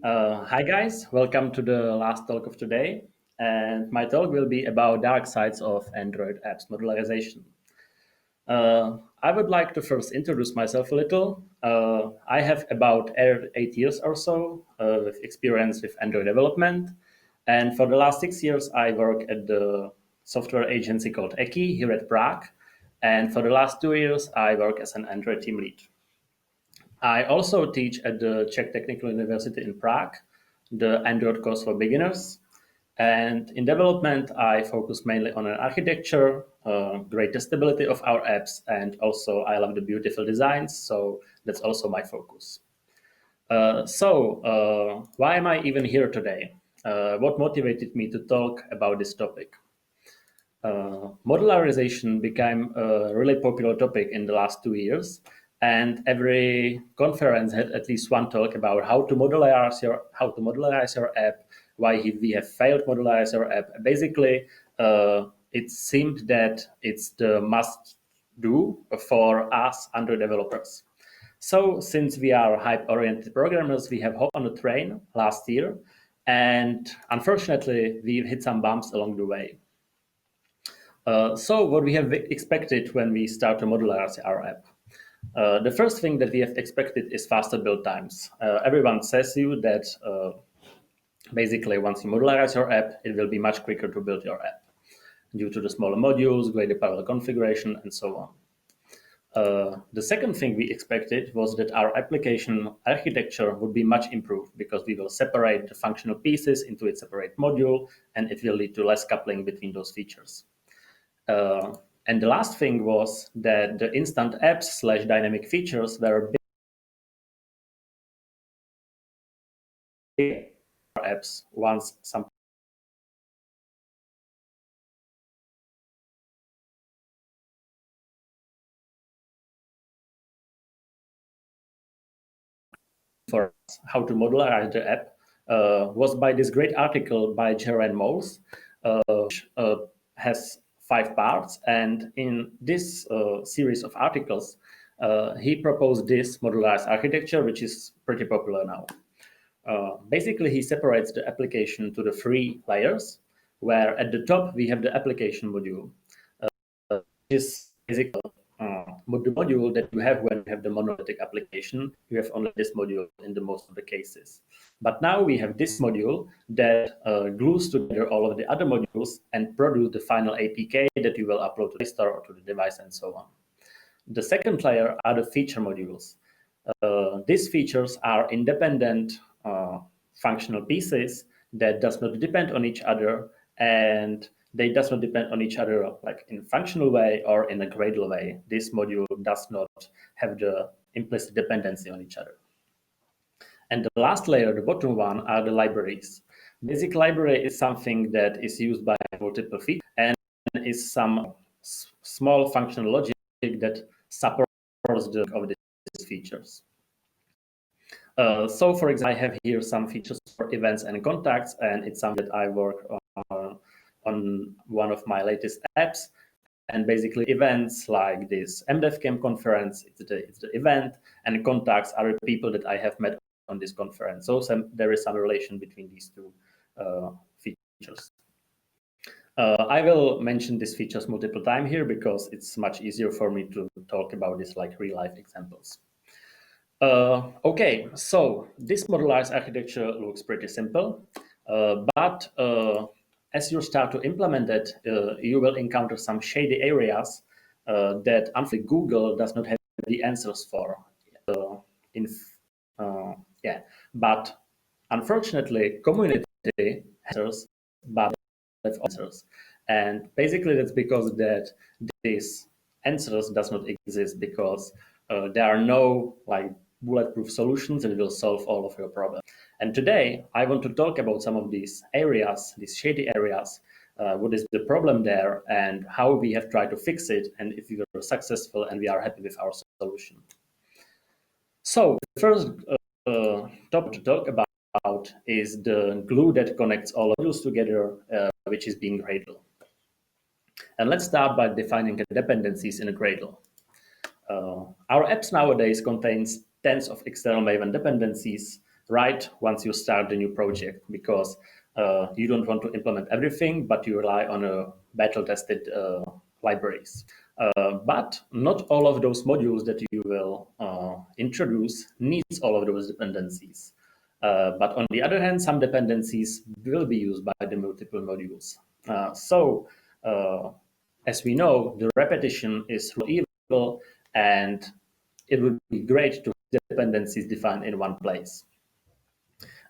Hi guys, welcome to the last talk of today. And my talk will be about dark sides of Android apps modularization. I would like to first introduce myself a little. I have about 8 years or so with experience with Android development. And for the last 6 years, I work at the software agency called Ackee here at Prague. And for the last 2 years, I work as an Android team lead. I also teach at the Czech Technical University in Prague, the Android course for beginners. And in development, I focus mainly on an architecture, great testability of our apps, and also I love the beautiful designs, so that's also my focus. Why am I even here today? What motivated me to talk about this topic? Modularization became a really popular topic in the last 2 years, and every conference had at least one talk about how to modularize your app, why we have failed to modularize your app. Basically, it seemed that it's the must do for us Android developers. So since we are hype-oriented programmers, we have hopped on the train last year, and unfortunately, we've hit some bumps along the way. So what we have expected when we start to modularize our app. The first thing that we have expected is faster build times. Everyone says you that basically once you modularize your app, it will be much quicker to build your app due to the smaller modules, greater parallel configuration, and so on. The second thing we expected was that our application architecture would be much improved because we will separate the functional pieces into a separate module, and it will lead to less coupling between those features. And the last thing was that the instant apps / dynamic features were big apps once some for how to modularize the app was by this great article by Jaren Moles, which has 5 parts. And in this series of articles, he proposed this modularized architecture, which is pretty popular now. Basically, he separates the application to the 3 layers, where at the top we have the application module, which is basically the module that you have when you have the monolithic application. You have only this module in the most of the cases. But now we have this module that glues together all of the other modules and produce the final APK that you will upload to the store or to the device and so on. The second layer are the feature modules. These features are independent functional pieces that does not depend on each other, and they does not depend on each other like in functional way or in a Gradle way. This module does not have the implicit dependency on each other. And the last layer, the bottom one, are the libraries. Basic library is something that is used by multiple features and is some small functional logic that supports of these features. So for example, I have here some features for events and contacts, and it's something that I work on one of my latest apps. And basically events like this mdevcamp conference, it's the event, and contacts are the people that I have met on this conference. So there is some relation between these two features. I will mention these features multiple times here because it's much easier for me to talk about this like real-life examples. Okay, so this modularized architecture looks pretty simple, but as you start to implement it, you will encounter some shady areas that unfortunately Google does not have the answers for. But unfortunately, community answers, but have answers, and basically that's because that these answers does not exist because there are no like bulletproof solutions that will solve all of your problems. And today I want to talk about some of these areas, these shady areas, what is the problem there and how we have tried to fix it, and if we were successful and we are happy with our solution. So the first topic to talk about is the glue that connects all modules together, which is being Gradle. And let's start by defining the dependencies in a Gradle. Our apps nowadays contains tens of external Maven dependencies right once you start the new project, because you don't want to implement everything, but you rely on a battle-tested libraries. But not all of those modules that you will introduce needs all of those dependencies. But on the other hand, some dependencies will be used by the multiple modules. So as we know, the repetition is evil, and it would be great to have dependencies defined in one place.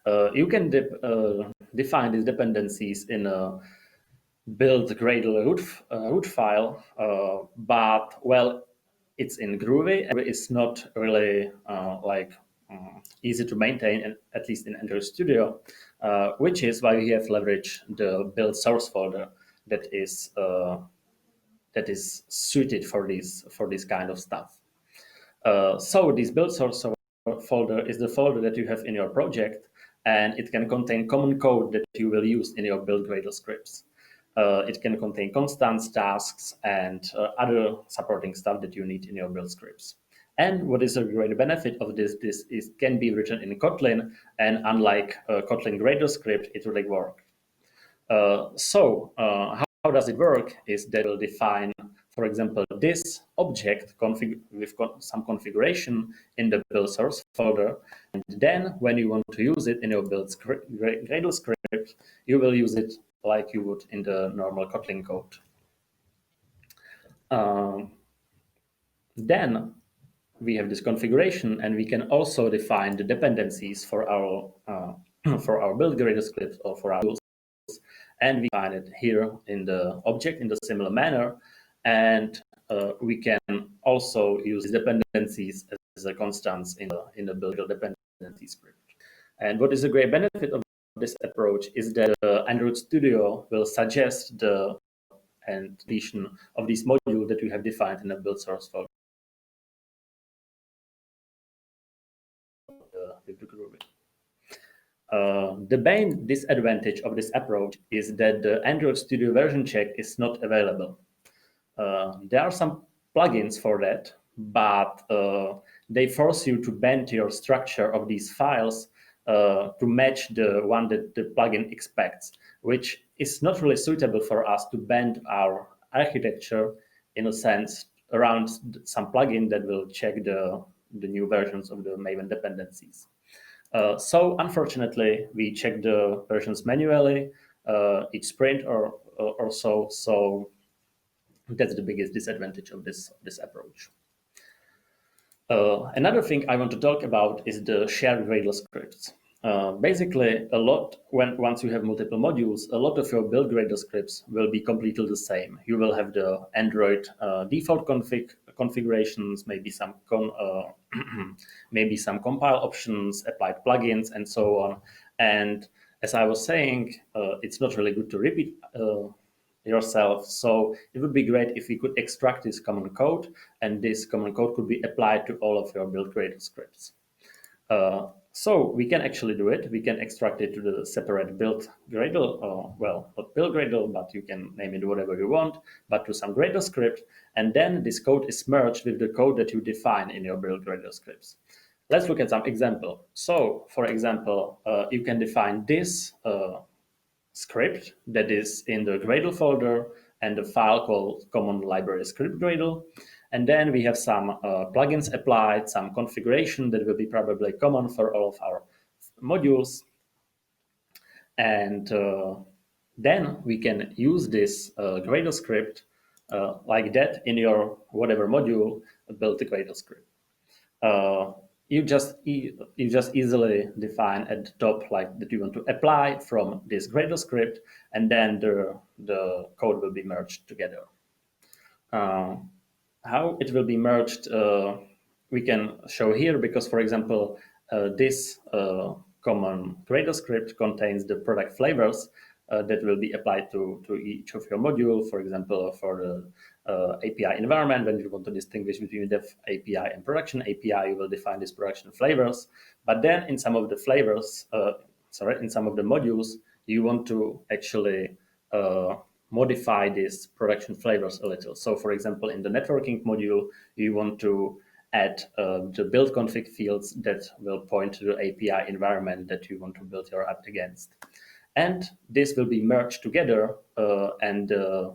You can define these dependencies in a build Gradle root file, but well, it's in Groovy, and it's not really easy to maintain, and at least in Android Studio, which is why we have leveraged the build source folder that is suited for this kind of stuff. So this build source folder is the folder that you have in your project, and it can contain common code that you will use in your build Gradle scripts. It can contain constants, tasks, and other supporting stuff that you need in your build scripts. And what is a great benefit of this is can be written in Kotlin, and unlike Kotlin Gradle script, it really works. How does it work is that we'll define, for example, this object with some configuration in the build source folder. And then when you want to use it in your build Gradle script, you will use it like you would in the normal Kotlin code. Then we have this configuration, and we can also define the dependencies for our build Gradle script or for our tools. And we find it here in the object in the similar manner. And we can also use dependencies as a constants in the build dependency script. And what is a great benefit of this approach is that Android Studio will suggest the deletion of this module that we have defined in the build source folder. The main disadvantage of this approach is that the Android Studio version check is not available. There are some plugins for that, but they force you to bend your structure of these files to match the one that the plugin expects, which is not really suitable for us to bend our architecture in a sense around some plugin that will check the new versions of the Maven dependencies. So unfortunately, we check the versions manually each sprint or so. So that's the biggest disadvantage of this approach. Another thing I want to talk about is the shared Gradle scripts. Basically, once you have multiple modules, a lot of your build Gradle scripts will be completely the same. You will have the Android default configurations, maybe some maybe some compile options, applied plugins, and so on. And as I was saying, it's not really good to repeat yourself. So it would be great if we could extract this common code, and this common code could be applied to all of your build Gradle scripts. So we can actually do it. We can extract it to the separate build Gradle, well, not build Gradle, but you can name it whatever you want, but to some Gradle script. And then this code is merged with the code that you define in your build Gradle scripts. Let's look at some example. So for example, you can define this script that is in the Gradle folder and a file called common library script Gradle. And then we have some plugins applied, some configuration that will be probably common for all of our modules. And then we can use this Gradle script like that in your whatever module, build the Gradle script. You just easily define at the top like that you want to apply from this Gradle script, and then the code will be merged together. How it will be merged, we can show here, because, for example, this common Gradle script contains the product flavors that will be applied to each of your module. For example, for the API environment, when you want to distinguish between dev API and production API, you will define these production flavors. But then in some of the flavors, in some of the modules, you want to actually modify these production flavors a little. So for example, in the networking module, you want to add the build config fields that will point to the API environment that you want to build your app against. And this will be merged together, and the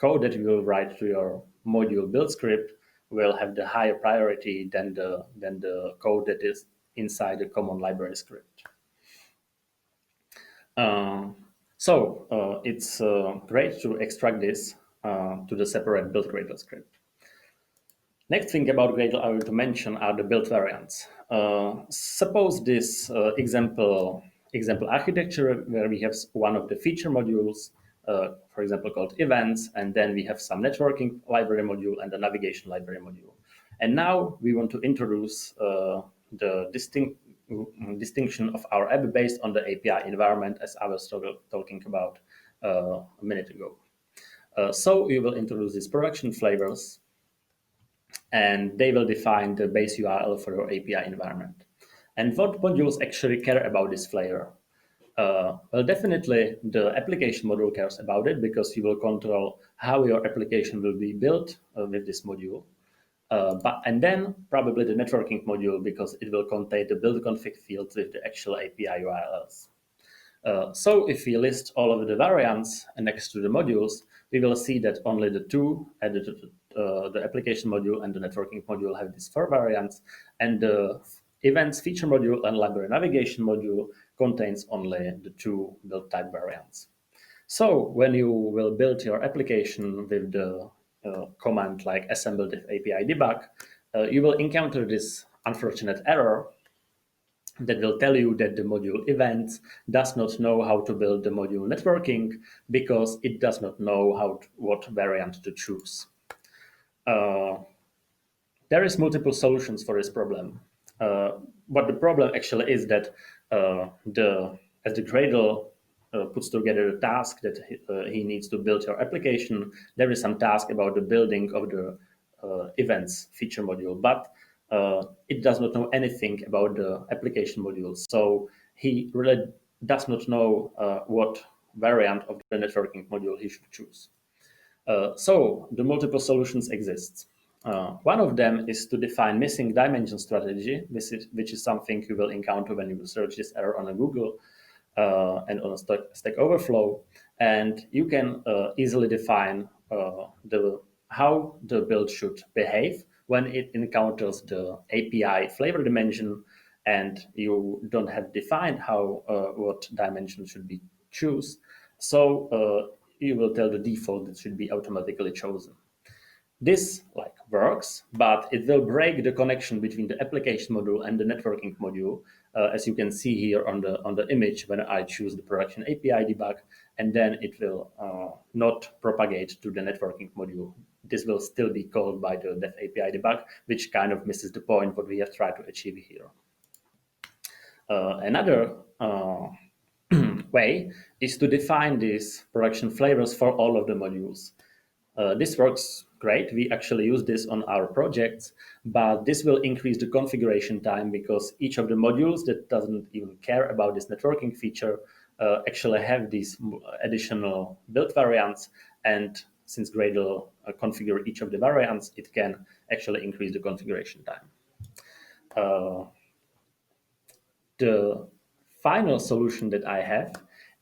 code that you will write to your module build script will have the higher priority than the code that is inside the common library script. It's great to extract this to the separate build Gradle script. Next thing about Gradle I want to mention are the build variants. Suppose this example architecture where we have one of the feature modules, for example, called events, and then we have some networking library module and a navigation library module. And now we want to introduce the distinction of our app based on the API environment, as I was talking about a minute ago. So we will introduce these production flavors, and they will define the base URL for your API environment. And what modules actually care about this flavor? Well, definitely the application module cares about it, because you will control how your application will be built with this module. And then probably the networking module, because it will contain the build config fields with the actual API URLs. So if we list all of the variants next to the modules, we will see that only the two, the application module and the networking module, have these 4 variants, and the events feature module and library navigation module contains only the 2 build type variants. So when you will build your application with the command like assemble diff API debug, you will encounter this unfortunate error that will tell you that the module events does not know how to build the module networking, because it does not know what variant to choose. There is multiple solutions for this problem. But the problem actually is that as the Gradle puts together a task that he needs to build your application, there is some task about the building of the events feature module, but it does not know anything about the application module. So he really does not know what variant of the networking module he should choose. So the multiple solutions exist. One of them is to define missing dimension strategy, which is something you will encounter when you will search this error on a Google and on a Stack Overflow. And you can easily define how the build should behave when it encounters the API flavor dimension, and you don't have defined what dimension should be choose. So you will tell the default that should be automatically chosen. This works, but it will break the connection between the application module and the networking module, as you can see here on the image when I choose the production API debug, and then it will not propagate to the networking module. This will still be called by the dev API debug, which kind of misses the point what we have tried to achieve here. Another way is to define these production flavors for all of the modules. This works great. We actually use this on our projects, but this will increase the configuration time, because each of the modules that doesn't even care about this networking feature actually have these additional build variants. And since Gradle configure each of the variants, it can actually increase the configuration time. The final solution that I have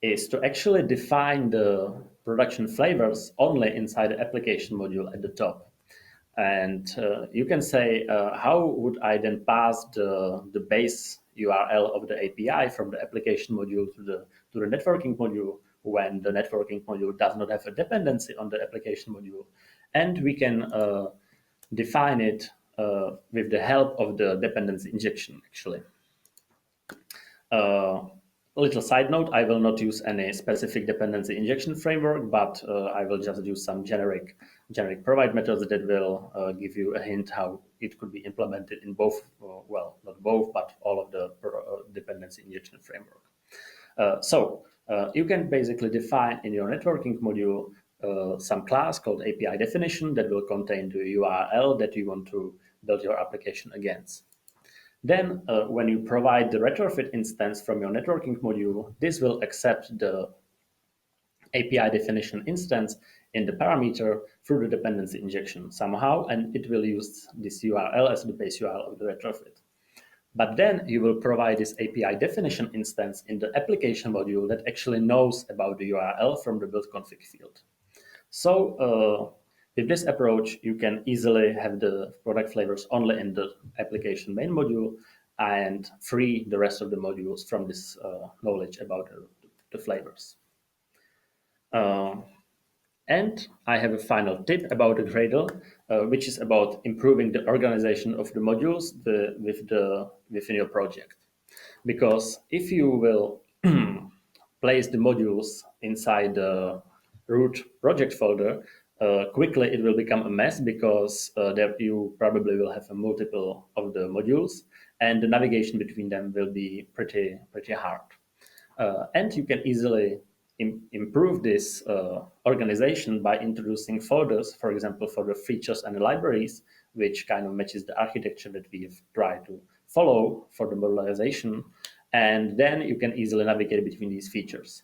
is to actually define the production flavors only inside the application module at the top. And you can say, how would I then pass the base URL of the API from the application module to the networking module when the networking module does not have a dependency on the application module? And we can define it with the help of the dependency injection, actually. A little side note, I will not use any specific dependency injection framework, but I will just use some generic provide methods that will give you a hint how it could be implemented in both, well, not both, but all of the dependency injection framework. So you can basically define in your networking module some class called API definition that will contain the URL that you want to build your application against. Then when you provide the retrofit instance from your networking module, this will accept the API definition instance in the parameter through the dependency injection somehow, and it will use this URL as the base URL of the retrofit. But then you will provide this API definition instance in the application module that actually knows about the URL from the build config field. So with this approach, you can easily have the product flavors only in the application main module and free the rest of the modules from this knowledge about the flavors. And I have a final tip about the Gradle, which is about improving the organization of the modules within your project. Because if you will place the modules inside the root project folder, quickly it will become a mess because there you probably will have a multiple of the modules, and the navigation between them will be pretty hard. And you can easily improve this organization by introducing folders, for example, for the features and the libraries, which kind of matches the architecture that we've tried to follow for the modularization. And then you can easily navigate between these features,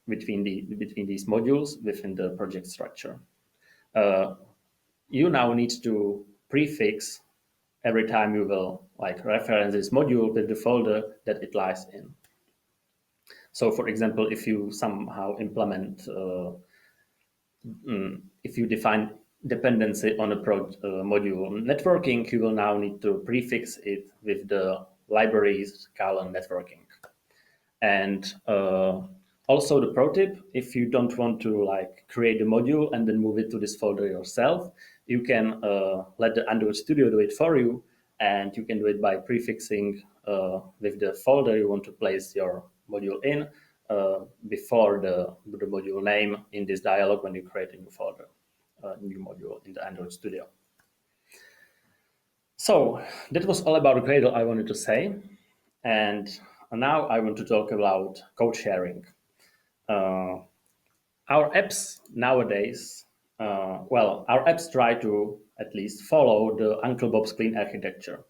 between these modules within the project structure. You now need to prefix every time you will reference this module with the folder that it lies in. So, for example, if you somehow implement, if you define dependency on a module networking, you will now need to prefix it with the libraries networking. And also the pro tip, if you don't want to create a module and then move it to this folder yourself, you can let the Android Studio do it for you, and you can do it by prefixing with the folder you want to place your module in before the module name in this dialog when you create a new folder, new module in the Android Studio. So that was all about Gradle I wanted to say, and now I want to talk about code sharing. Our apps nowadays, our apps try to at least follow the Uncle Bob's clean architecture.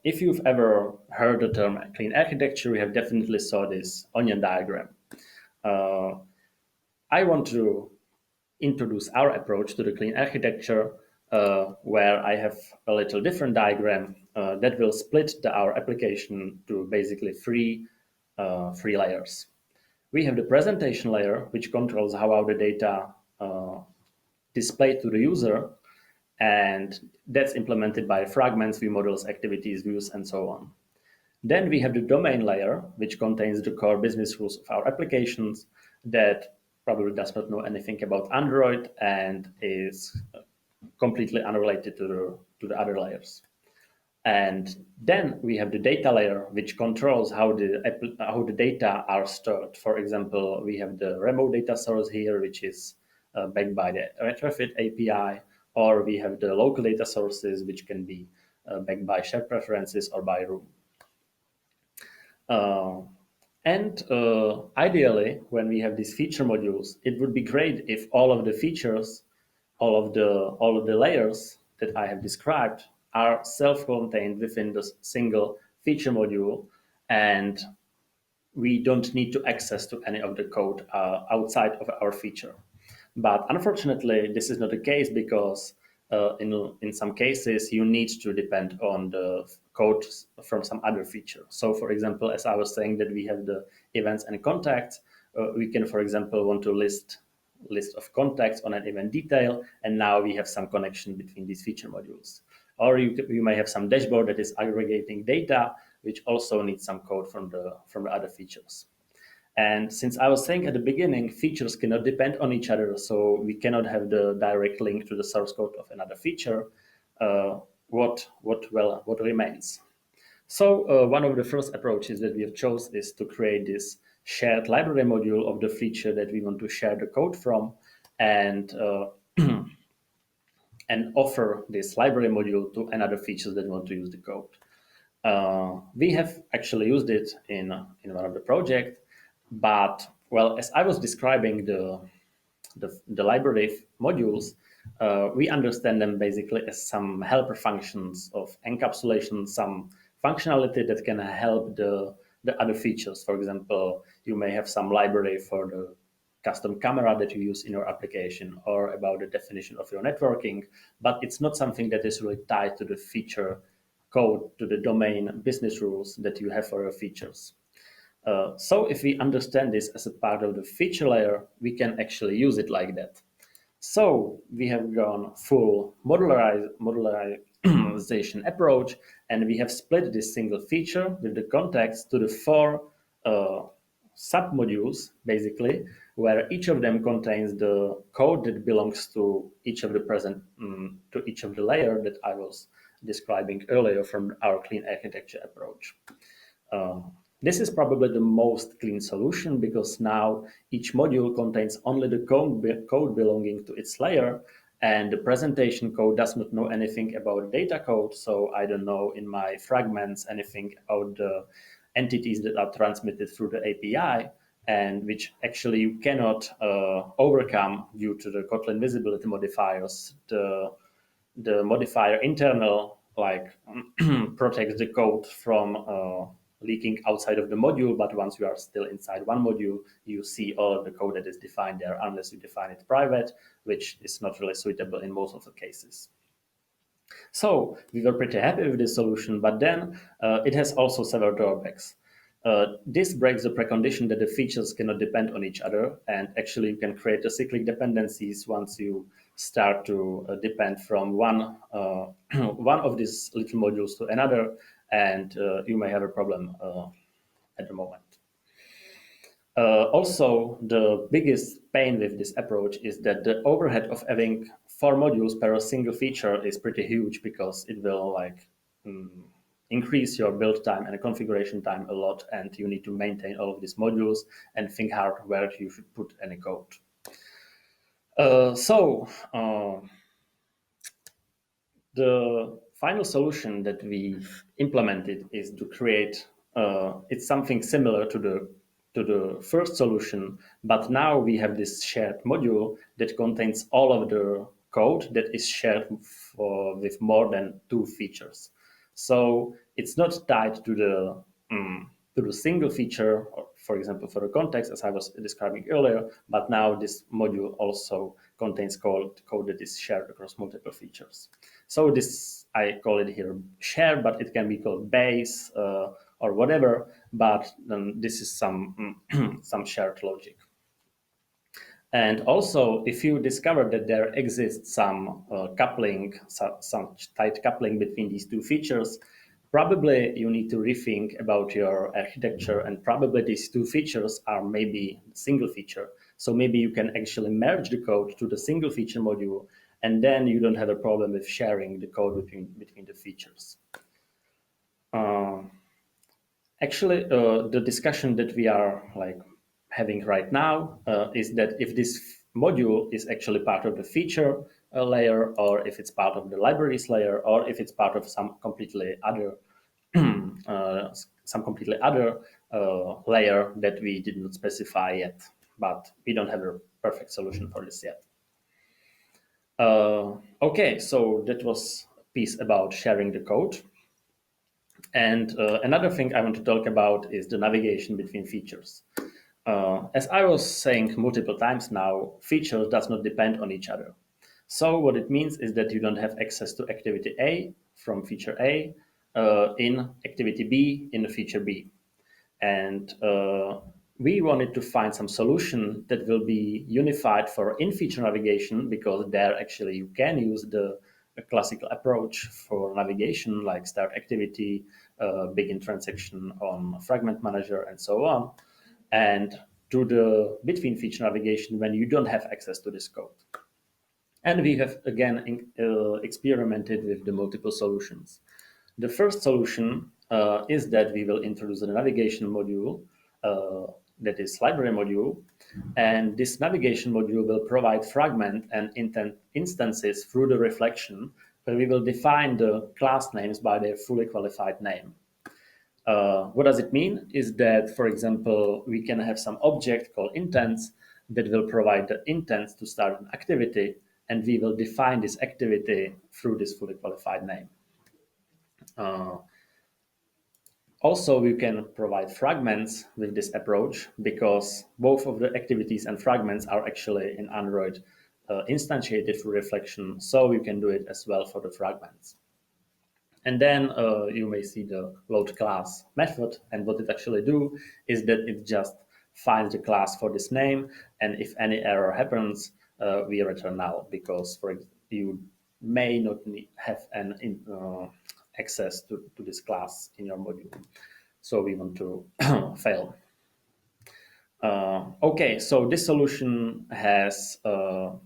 If you've ever heard the term clean architecture, you have definitely saw this onion diagram. I want to introduce our approach to the clean architecture, where I have a little different diagram that will split our application to basically three layers. We have the presentation layer, which controls how our data displayed to the user, and that's implemented by fragments, view models, activities, views, and so on. Then we have the domain layer, which contains the core business rules of our applications that probably does not know anything about Android and is completely unrelated to the other layers. And then we have the data layer, which controls how the data are stored. For example, we have the remote data source here, which is backed by the retrofit API, or we have the local data sources, which can be backed by shared preferences or by room. Ideally, when we have these feature modules, it would be great if all of the features, all of the layers that I have described are self-contained within the single feature module, and we don't need to access to any of the code outside of our feature. But unfortunately, this is not the case because in some cases, you need to depend on the code from some other feature. So for example, as I was saying that we have the events and contacts, we can, for example, want to list of contacts on an event detail, and now we have some connection between these feature modules. Or you may have some dashboard that is aggregating data, which also needs some code from the other features. And since I was saying at the beginning, features cannot depend on each other, so we cannot have the direct link to the source code of another feature. What remains? So one of the first approaches that we have chosen is to create this shared library module of the feature that we want to share the code from, and and offer this library module to another features that want to use the code. We have actually used it in one of the projects, but well, as I was describing the library modules, we understand them basically as some helper functions of encapsulation, some functionality that can help the other features. For example, you may have some library for the custom camera that you use in your application or about the definition of your networking, but it's not something that is really tied to the feature code, to the domain business rules that you have for your features. So if we understand this as a part of the feature layer, we can actually use it like that. So we have gone full modularization approach, and we have split this single feature with the context to the 4 submodules, basically, where each of them contains the code that belongs to each of the to each of the layer that I was describing earlier from our clean architecture approach. This is probably the most clean solution because now each module contains only the code belonging to its layer, and the presentation code does not know anything about data code. So I don't know in my fragments anything about the entities that are transmitted through the API, and which actually you cannot overcome due to the Kotlin visibility modifiers. The modifier internal protects the code from leaking outside of the module, but once you are still inside one module, you see all of the code that is defined there unless you define it private, which is not really suitable in most of the cases. So we were pretty happy with this solution, but then it has also several drawbacks. This breaks the precondition that the features cannot depend on each other, and actually you can create cyclic dependencies once you start to depend from one of these little modules to another, and you may have a problem at the moment. Also, the biggest pain with this approach is that the overhead of having 4 modules per single feature is pretty huge because it will increase your build time and configuration time a lot, and you need to maintain all of these modules and think hard where you should put any code. The final solution that we've implemented is to create, it's something similar to the first solution, but now we have this shared module that contains all of the code that is shared with more than 2 features. So it's not tied to the single feature, or for example, for the context, as I was describing earlier, but now this module also contains code that is shared across multiple features. So this, I call it here share, but it can be called base or whatever, but this is some, some shared logic. And also, if you discover that there exists some coupling, some tight coupling between these 2 features, probably you need to rethink about your architecture, and probably these 2 features are maybe a single feature. So maybe you can actually merge the code to the single feature module, and then you don't have a problem with sharing the code between the features. Actually, the discussion that we are having right now is that if this module is actually part of the feature layer, or if it's part of the libraries layer, or if it's part of some completely other layer that we did not specify yet, but we don't have a perfect solution for this yet. Okay, so that was a piece about sharing the code. And another thing I want to talk about is the navigation between features. As I was saying multiple times now, features does not depend on each other. So what it means is that you don't have access to activity A from feature A in activity B in the feature B. And we wanted to find some solution that will be unified for in-feature navigation, because there actually you can use the classical approach for navigation, like start activity, begin transaction on fragment manager, and so on, and to the between feature navigation when you don't have access to this code. And we have again experimented with the multiple solutions. The first solution is that we will introduce a navigation module that is library module, and this navigation module will provide fragment and intent instances through the reflection, where we will define the class names by their fully qualified name. What does it mean is that, for example, we can have some object called intents that will provide the intents to start an activity, and we will define this activity through this fully qualified name. Also, you can provide fragments with this approach because both of the activities and fragments are actually in Android instantiated through reflection, so you can do it as well for the fragments. And then you may see the load class method, and what it actually do is that it just finds the class for this name, and if any error happens, we return null, because you may not have an access to this class in your module. So we want to fail. Okay, so this solution has the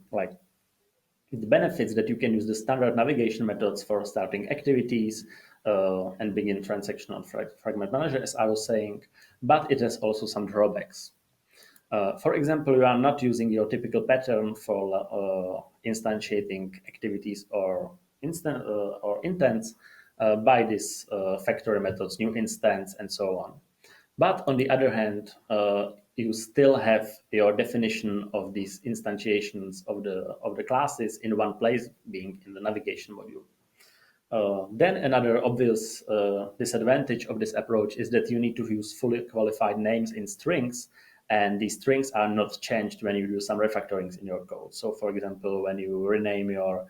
benefits that you can use the standard navigation methods for starting activities and begin transactional fragment manager, as I was saying, but it has also some drawbacks. For example, you are not using your typical pattern for instantiating activities or intents by these factory methods, new instance, and so on. But on the other hand, you still have your definition of these instantiations of the classes in one place, being in the navigation module. Then another obvious disadvantage of this approach is that you need to use fully qualified names in strings, and these strings are not changed when you do some refactorings in your code. So, for example, when you rename your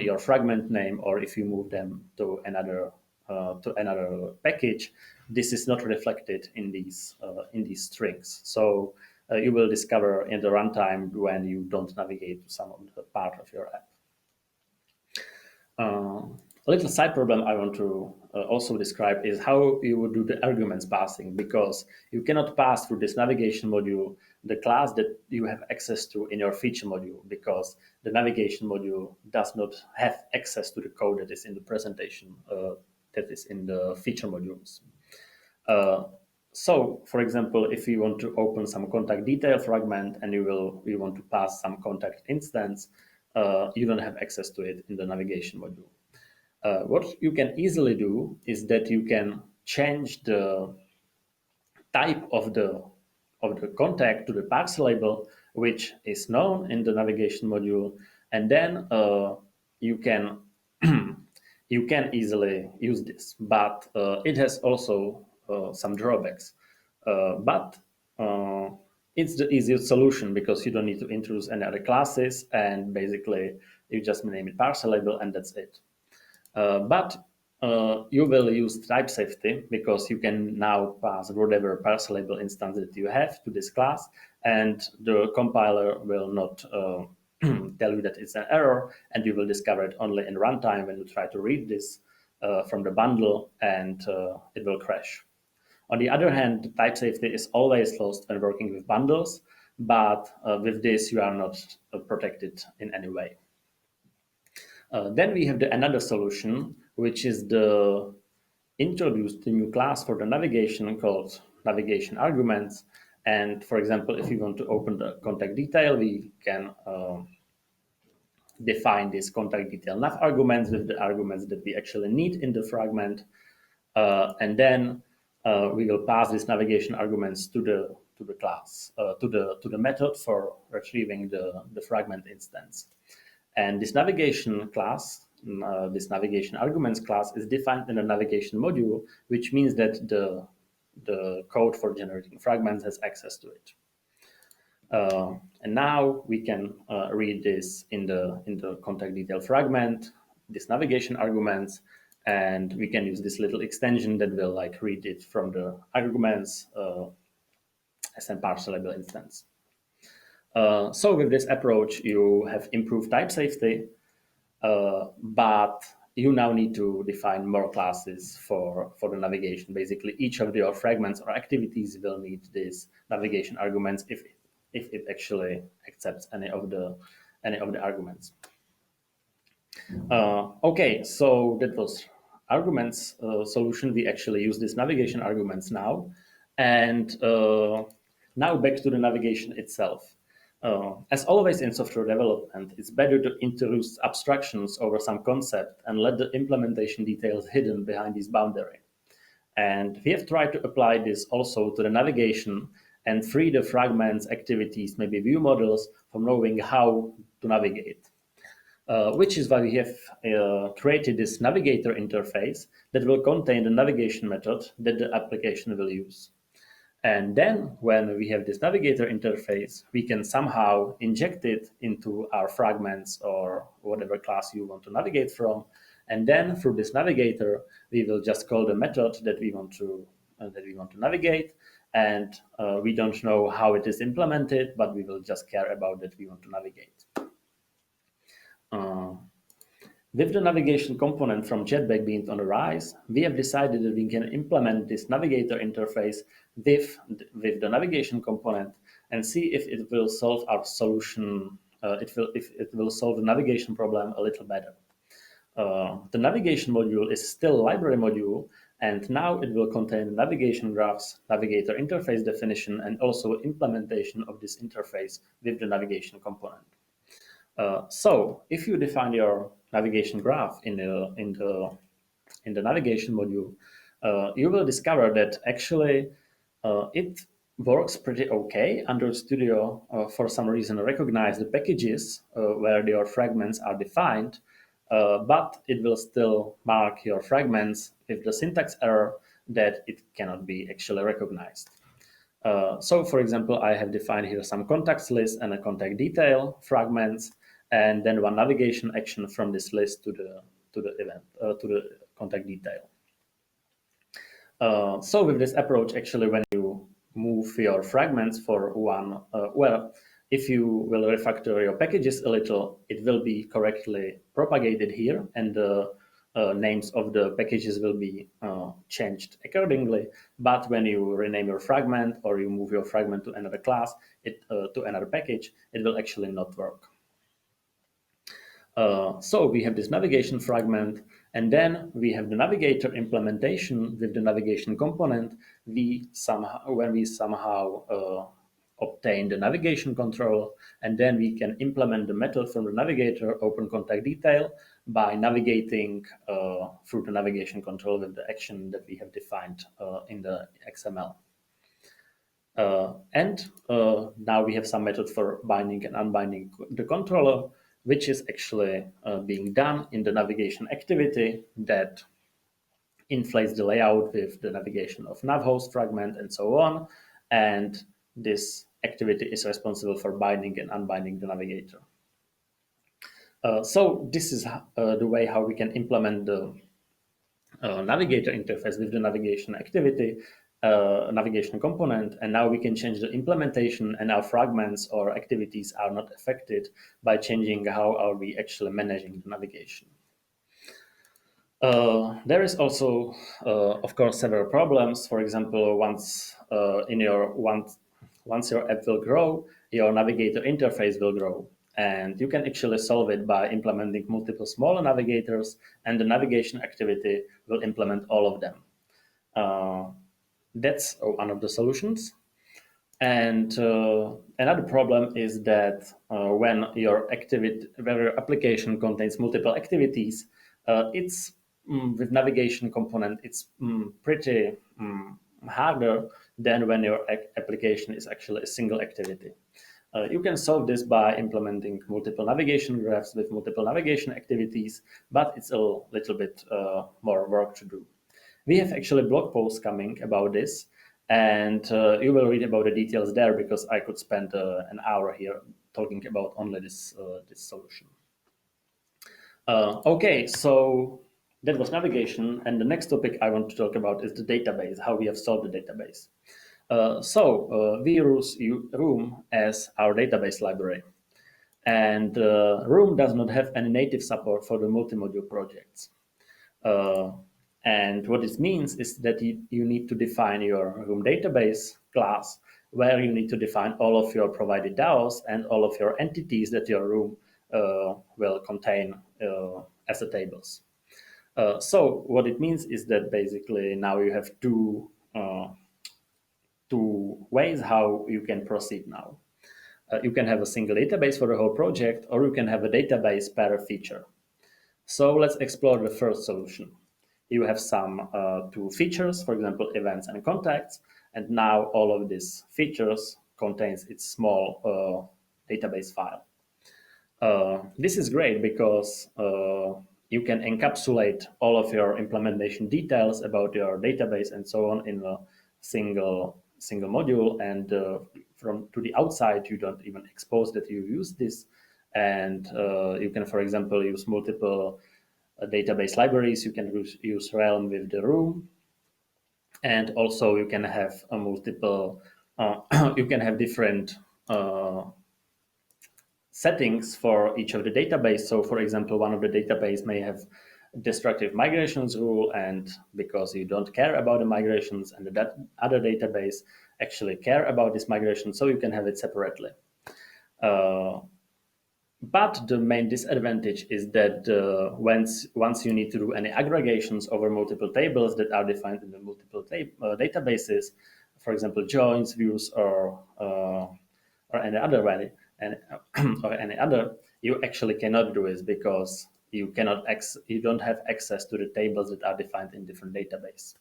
your fragment name, or if you move them to another package, this is not reflected in these strings. So you will discover in the runtime when you don't navigate to some of the part of your app. A little side problem I want to also describe is how you would do the arguments passing, because you cannot pass through this navigation module the class that you have access to in your feature module, because the navigation module does not have access to the code that is in the presentation, that is in the feature modules. So, for example, if you want to open some contact detail fragment and you want to pass some contact instance, you don't have access to it in the navigation module. What you can easily do is that you can change the type of the contact to the parse label, which is known in the navigation module, and then you can you can easily use this. But it has also some drawbacks. But it's the easiest solution because you don't need to introduce any other classes, and basically you just name it parse label and that's it. But you will use type safety because you can now pass whatever parse label instance that you have to this class, and the compiler will not tell you that it's an error, and you will discover it only in runtime when you try to read this from the bundle, and it will crash. On the other hand, type safety is always lost when working with bundles, but with this you are not protected in any way. Then we have another solution, which is the introduced new class for the navigation called navigation arguments. And for example, if you want to open the contact detail, we can define this contact detail nav arguments with the arguments that we actually need in the fragment, and then we will pass these navigation arguments to the class, to the method for retrieving the fragment instance. And this navigation class, this navigation arguments class, is defined in the navigation module, which means that the code for generating fragments has access to it. And now we can read this in the contact detail fragment, this navigation arguments, and we can use this little extension that will read it from the arguments as a parse label instance. So with this approach, you have improved type safety, but you now need to define more classes for the navigation. Basically, each of your fragments or activities will need these navigation arguments if it actually accepts any of the arguments. Okay, so that was arguments solution. We actually use these navigation arguments now, and now back to the navigation itself. As always in software development, it's better to introduce abstractions over some concept and let the implementation details hidden behind this boundary. And we have tried to apply this also to the navigation and free the fragments, activities, maybe view models from knowing how to navigate. which is why we have created this navigator interface that will contain the navigation method that the application will use. And then when we have this navigator interface, we can somehow inject it into our fragments or whatever class you want to navigate from. And then through this navigator, we will just call the method that we want to navigate. And we don't know how it is implemented, but we will just care about that we want to navigate. With the navigation component from Jetpack being on the rise, we have decided that we can implement this navigator interface with the navigation component and see if it will solve our solution, if it will solve the navigation problem a little better. The navigation module is still a library module, and now it will contain navigation graphs, navigator interface definition, and also implementation of this interface with the navigation component. So if you define your navigation graph in the navigation module, you will discover that actually it works pretty okay. Android Studio, for some reason, recognize the packages where your fragments are defined, but it will still mark your fragments with the syntax error that it cannot be actually recognized. So, for example, I have defined here some contacts list and a contact detail fragments, and then one navigation action from this list to the event to the contact detail. So with this approach, actually, when you move your fragments for one, if you will refactor your packages a little, it will be correctly propagated here, and the names of the packages will be changed accordingly. But when you rename your fragment or you move your fragment to another class, to another package, it will actually not work. So we have this navigation fragment, and then we have the navigator implementation with the navigation component. When we somehow obtain the navigation control, and then we can implement the method from the navigator, open contact detail, by navigating through the navigation control with the action that we have defined in the XML. Now we have some method for binding and unbinding the controller, which is actually being done in the navigation activity that inflates the layout with the navigation of navhost fragment and so on. And this activity is responsible for binding and unbinding the navigator. So this is the way how we can implement the navigator interface with the navigation activity, navigation component, and now we can change the implementation, and our fragments or activities are not affected by changing how are we actually managing the navigation. There is also, of course, several problems. For example, once your app will grow, your navigator interface will grow. And you can actually solve it by implementing multiple smaller navigators, and the navigation activity will implement all of them. That's one of the solutions. And another problem is that when your application contains multiple activities, it's with navigation component, it's pretty harder than when your application is actually a single activity. You can solve this by implementing multiple navigation graphs with multiple navigation activities, but it's a little bit more work to do. We have actually blog posts coming about this, and you will read about the details there, because I could spend an hour here talking about only this solution. Okay, so that was navigation, and the next topic I want to talk about is the database, how we have solved the database. We use Room as our database library, and Room does not have any native support for the multi-module projects. And what this means is that you need to define your Room database class, where you need to define all of your provided DAOs and all of your entities that your Room will contain as the tables. So what it means is that basically now you have two ways how you can proceed now. You can have a single database for the whole project, or you can have a database per feature. So let's explore the first solution. You have some two features, for example, events and contacts, and now all of these features contains its small database file. This is great because you can encapsulate all of your implementation details about your database and so on in a single module, and from to the outside you don't even expose that you use this, and you can, for example, use multiple database libraries. You can use Realm with the room, and also you can have a multiple you can have different settings for each of the database. So for example, one of the database may have destructive migrations rule, and because you don't care about the migrations, and that other database actually care about this migration, so you can have it separately. But the main disadvantage is that once you need to do any aggregations over multiple tables that are defined in the multiple databases, for example, joins, views, or any other way, and or any other, you actually cannot do it because you don't have access to the tables that are defined in different database.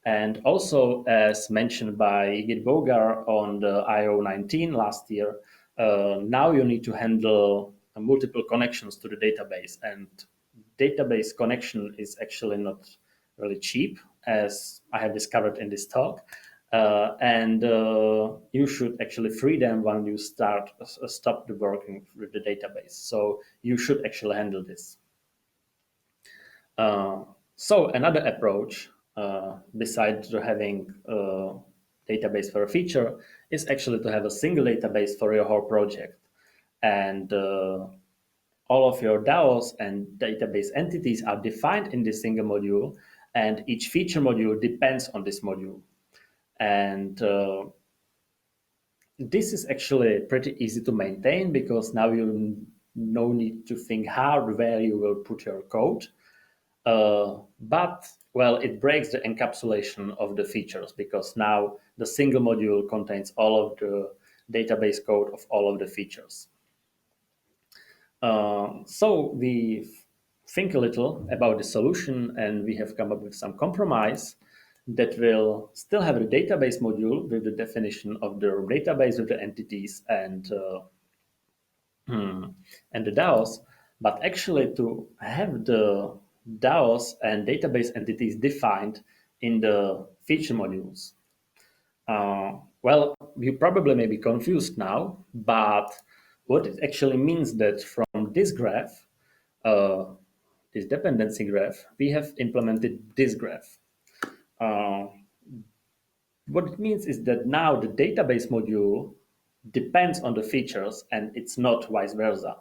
And also, as mentioned by Git Bogar on the IO 19 last year, now you need to handle multiple connections to the database. And database connection is actually not really cheap, as I have discovered in this talk. And you should actually free them when you stop the working with the database. So you should actually handle this. So another approach, besides having a database for a feature, is actually to have a single database for your whole project. And all of your DAOs and database entities are defined in this single module, and each feature module depends on this module. And this is actually pretty easy to maintain because now you no need to think hard where you will put your code. But, well, it breaks the encapsulation of the features because now the single module contains all of the database code of all of the features. So we think a little about the solution, and we have come up with some compromise that will still have a database module with the definition of the database with the entities and the DAOs, but actually to have the DAOs and database entities defined in the feature modules. Well, you probably may be confused now, but what it actually means that from this graph, this dependency graph, we have implemented this graph. What it means is that now the database module depends on the features and it's not vice versa,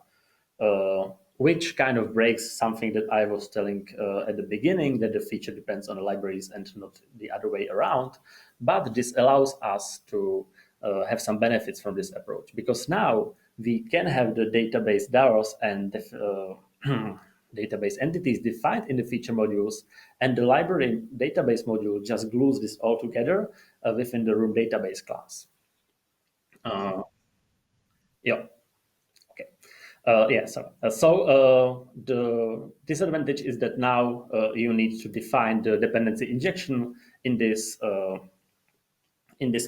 which kind of breaks something that I was telling at the beginning, that the feature depends on the libraries and not the other way around. But this allows us to have some benefits from this approach, because now we can have the database DAOs and database entities defined in the feature modules, and the library database module just glues this all together within the room database class. Yeah. Okay. Yeah. So the disadvantage is that now you need to define the dependency injection in this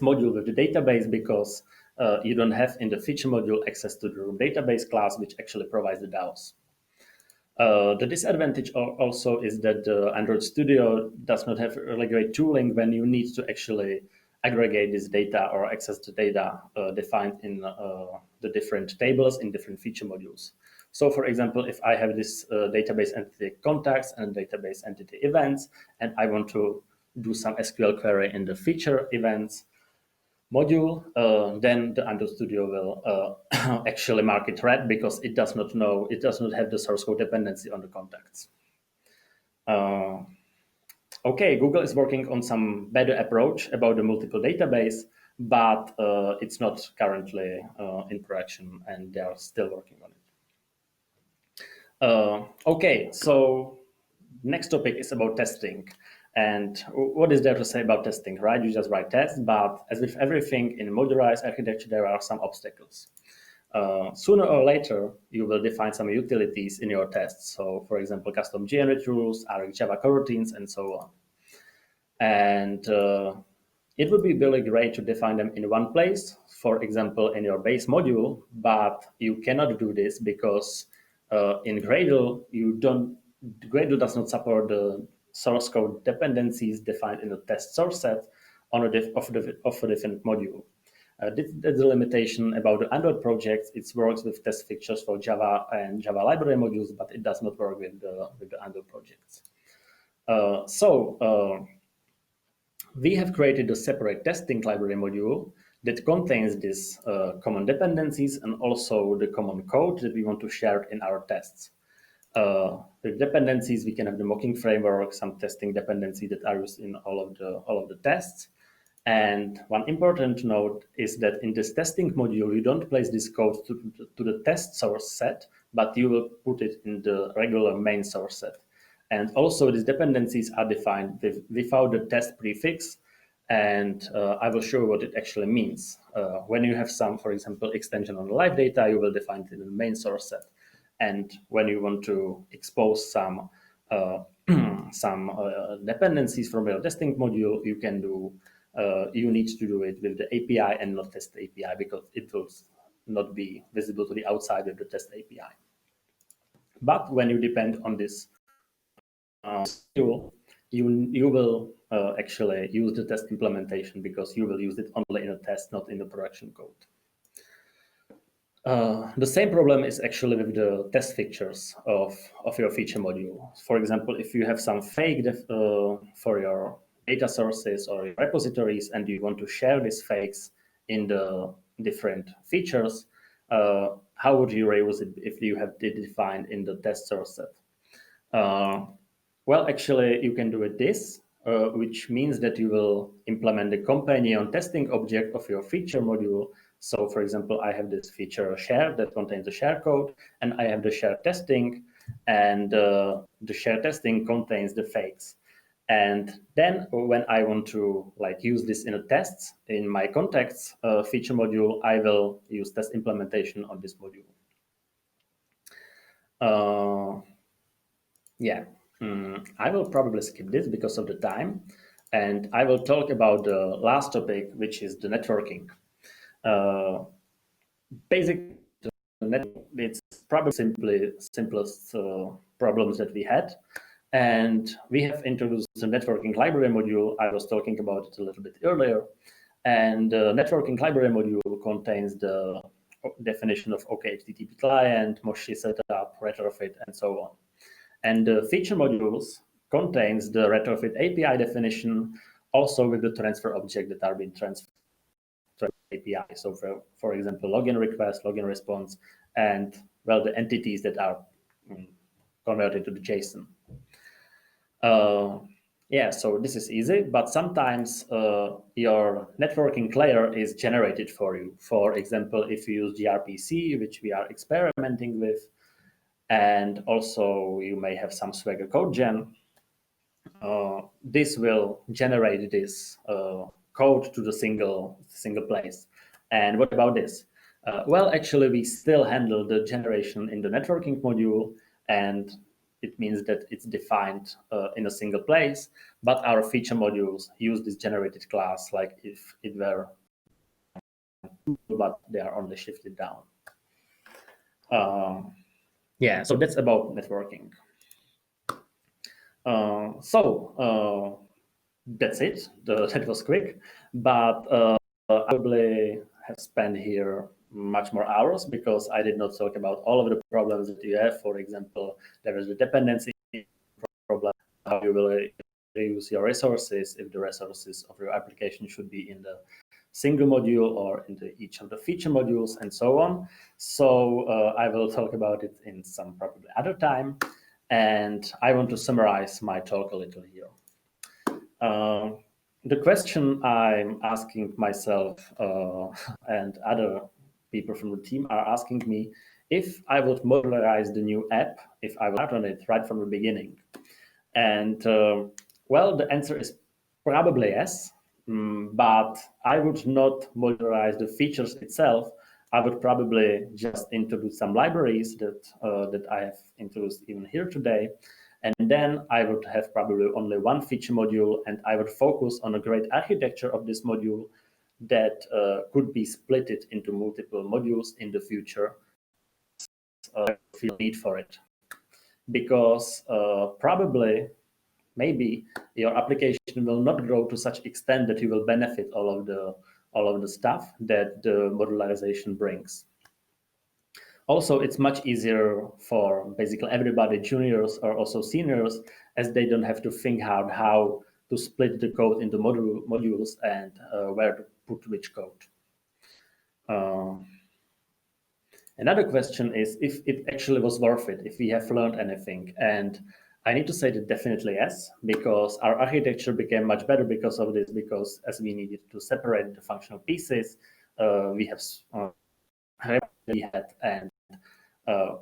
module with the database, because you don't have in the feature module access to the room database class, which actually provides the DAOs. The disadvantage also is that Android Studio does not have really great tooling when you need to actually aggregate this data or access the data defined in the different tables in different feature modules. So, for example, if I have this database entity contacts and database entity events, and I want to do some SQL query in the feature events module, then the Android Studio will actually mark it red because it does not have the source code dependency on the contacts. Okay, Google is working on some better approach about the multiple database, but it's not currently in production, and they are still working on it. Okay, so next topic is about testing. And what is there to say about testing, right? You just write tests, but as with everything in modularized architecture, there are some obstacles. Sooner or later, you will define some utilities in your tests. So, for example, custom generate rules, Java coroutines, and so on. And It would be really great to define them in one place, for example, in your base module, but you cannot do this because in Gradle, Gradle does not support the source code dependencies defined in the test source set of a different module. That's the limitation about the Android projects. It works with test fixtures for Java and Java library modules, but it does not work with the Android projects. We have created a separate testing library module that contains these common dependencies and also the common code that we want to share in our tests. The dependencies, we can have the mocking framework, some testing dependencies that are used in all of the tests. And one important note is that in this testing module, you don't place this code to the test source set, but you will put it in the regular main source set. And also these dependencies are defined without the test prefix. And I will show you what it actually means. When you have some, for example, extension on the live data, you will define it in the main source set. And when you want to expose some dependencies from your testing module, you can do. You need to do it with the API and not test API because it will not be visible to the outside of the test API. But when you depend on this tool, you will actually use the test implementation because you will use it only in a test, not in the production code. The same problem is actually with the test fixtures of your feature module. For example, if you have some fake for your data sources or your repositories and you want to share these fakes in the different features, how would you reuse it if you have it defined in the test source set? Well, actually, you can do it this, which means that you will implement the companion testing object of your feature module. So, for example, I have this feature share that contains the share code, and I have the share testing, and the share testing contains the fakes. And then when I want to use this in a test in my contacts feature module, I will use test implementation on this module. I will probably skip this because of the time, and I will talk about the last topic, which is the networking. Basically, it's probably simplest problems that we had, and we have introduced the networking library module. I was talking about it a little bit earlier, and the networking library module contains the definition of OK HTTP client, Moshi setup, retrofit, and so on. And the feature modules contains the retrofit API definition, also with the transfer object that are being transferred to API. So for example, login request, login response, and well, the entities that are converted to the JSON. So this is easy, but sometimes your networking layer is generated for you. For example, if you use gRPC, which we are experimenting with, and also you may have some Swagger code gen. This will generate this code to the single place. And what about this? Well, actually, we still handle the generation in the networking module, and it means that it's defined in a single place, but our feature modules use this generated class like if it were, but they are only shifted down. So that's about networking. That's it. That was quick, but I probably have spent here much more hours because I did not talk about all of the problems that you have. For example, there is the dependency problem, how you will reuse your resources, if the resources of your application should be in the single module or into each of the feature modules and so on. So I will talk about it in some probably other time. And I want to summarize my talk a little here. The question I'm asking myself and other people from the team are asking me if I would modularize the new app, if I would start on it right from the beginning. And well, the answer is probably yes, but I would not modularize the features itself. I would probably just introduce some libraries that I have introduced even here today, And then I would have probably only one feature module, and I would focus on a great architecture of this module that could be split it into multiple modules in the future. Feel need for it, because probably maybe your application will not grow to such extent that you will benefit all of the stuff that the modularization brings. Also, it's much easier for basically everybody, juniors or also seniors, as they don't have to think out how to split the code into modules and where to put which code. Another question is if it actually was worth it, if we have learned anything. And I need to say that definitely yes, because our architecture became much better because of this, because as we needed to separate the functional pieces, we have and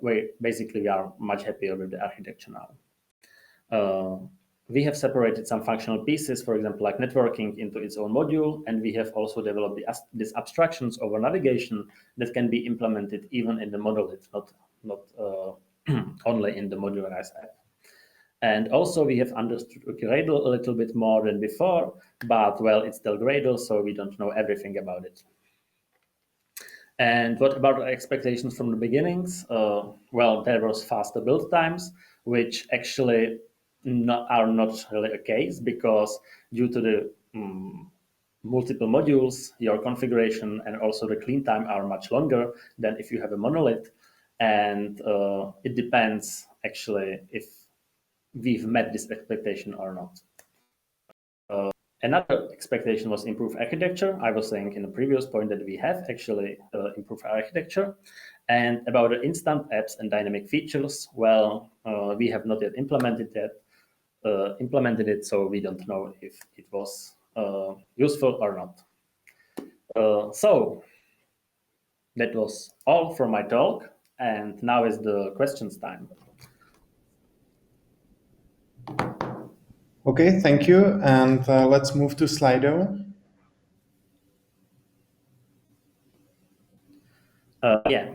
we are much happier with the architecture now. We have separated some functional pieces, for example, like networking, into its own module, and we have also developed these abstractions over navigation that can be implemented even in the monolith, not only in the modularized app. And also we have understood Gradle a little bit more than before, but well, it's still Gradle, so we don't know everything about it. And what about our expectations from the beginnings? Well, there was faster build times, which actually are not really a case, because due to the multiple modules, your configuration and also the clean time are much longer than if you have a monolith. And it depends actually if we've met this expectation or not. Another expectation was improved architecture. I was saying in the previous point that we have actually improved architecture. And about the instant apps and dynamic features, well, we have not yet implemented it, so we don't know if it was useful or not. So that was all from my talk, and now is the questions time. Okay, thank you. And let's move to Slido.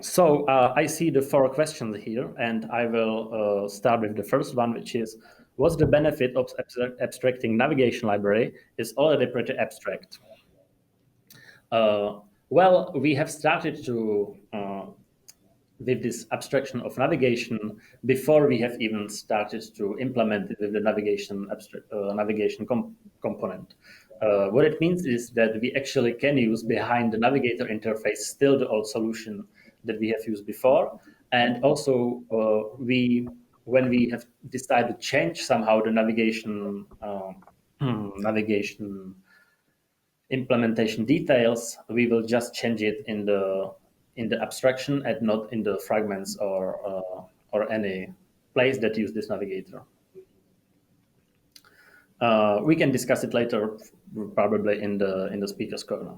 So I see the 4 questions here, and I will start with the first one, which is, what's the benefit of abstracting navigation library? Is already pretty abstract. Well, we have started to with this abstraction of navigation before we have even started to implement it with the navigation component. What it means is that we actually can use behind the navigator interface still the old solution that we have used before. And also, when we have decided to change somehow the navigation implementation details, we will just change it in the abstraction and not in the fragments or any place that use this navigator. We can discuss it later, probably in the speaker's corner.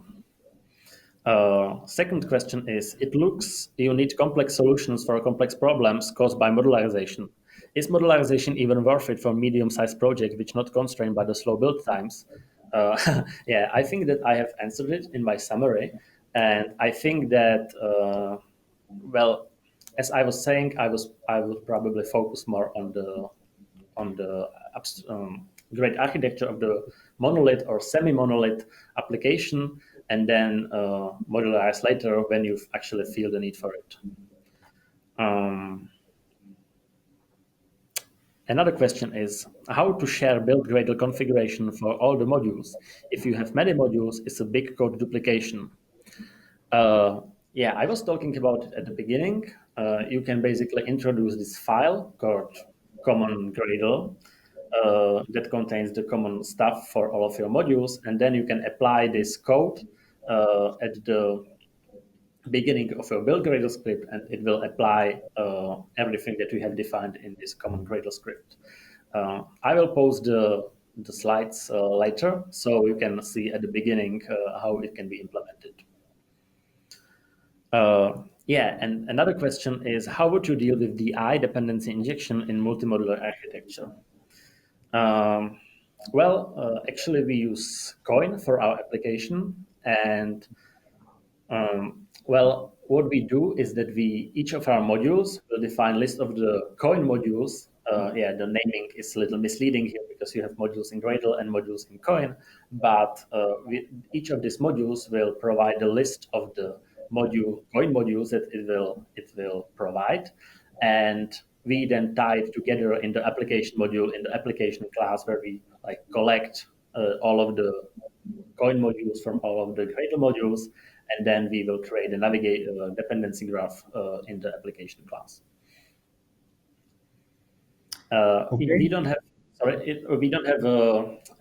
Second question is, it looks you need complex solutions for complex problems caused by modularization. Is modularization even worth it for medium-sized project which not constrained by the slow build times? Yeah, I think that I have answered it in my summary, and I think that well, as I was saying, I would probably focus more on the great architecture of the monolith or semi-monolith application, and then modularize later when you actually feel the need for it. Another question is how to share build Gradle configuration for all the modules. If you have many modules, it's a big code duplication. Yeah, I was talking about it at the beginning. You can basically introduce this file called common Gradle that contains the common stuff for all of your modules, and then you can apply this code at the beginning of your build Gradle script, and it will apply everything that we have defined in this common Gradle script. I will post the slides later, so you can see at the beginning how it can be implemented. Yeah, and another question is, how would you deal with DI dependency injection in multimodular architecture? Well, actually, we use Coin for our application, and well, what we do is that each of our modules will define list of the Coin modules the naming is a little misleading here because you have modules in Gradle and modules in Coin, but each of these modules will provide a list of the Coin modules that it will provide, and we then tie it together in the application module in the application class where we collect all of the Coin modules from all of the Gradle modules, and then we will create a dependency graph in the application class. Okay. We don't have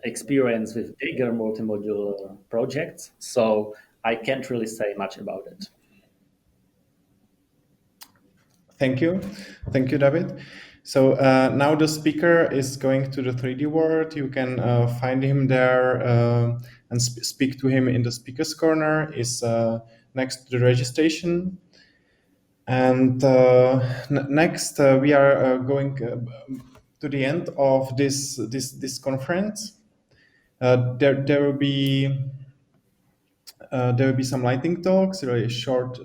experience with bigger multimodular projects, so I can't really say much about it. Thank you, David. So now the speaker is going to the 3D world. You can find him there and speak to him in the speaker's corner. Is next to the registration. And next, we are going to the end of this conference. There will be some lightning talks, really short,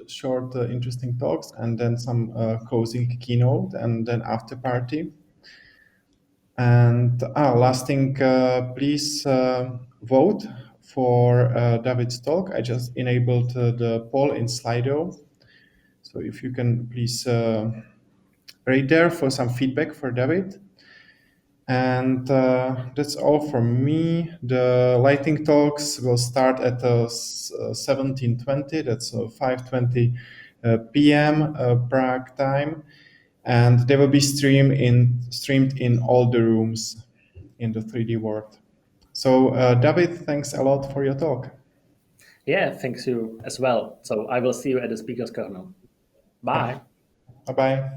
interesting talks, and then some closing keynote, and then after party. And last thing, please vote for David's talk. I just enabled the poll in Slido. So if you can please rate there for some feedback for David. And that's all from me. The lightning talks will start at 17:20. That's 5:20 p.m. Prague time, and they will be streamed in all the rooms in the 3D world. So David, thanks a lot for your talk. Yeah, thanks you as well. So I will see you at the speaker's corner. Bye. Yeah. Bye-bye.